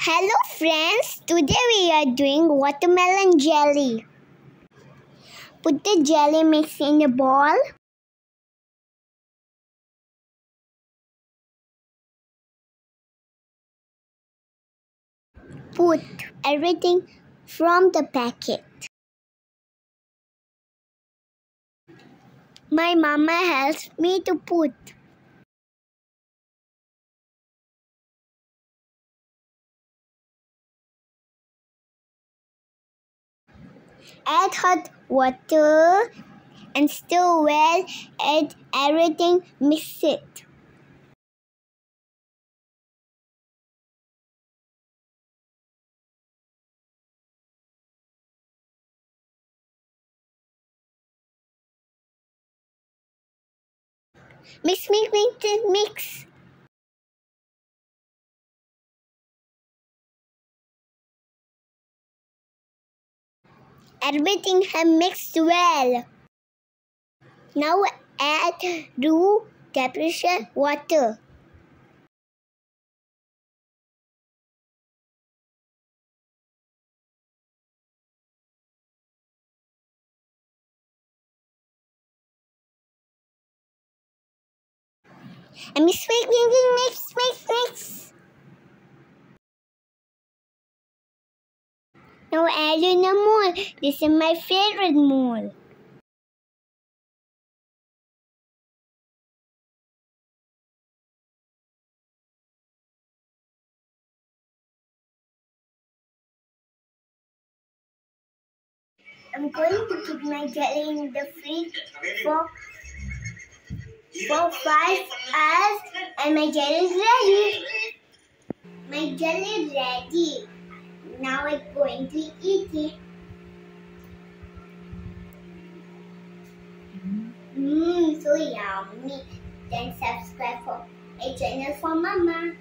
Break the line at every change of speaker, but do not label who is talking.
Hello friends, today we are doing watermelon jelly. Put the jelly mix in a bowl. Put everything from the packet. My mama helps me to put. Add hot water and stir well. Add everything, mix it. Mix. Everything has mixed well. Now add room temperature water. And mix. Now add in a mold. This is my favorite mold. I'm going to keep my jelly in the fridge for 5 hours and my jelly is ready. My jelly is ready. Now I'm going to eat it. So yummy. Then subscribe for my channel for Mama.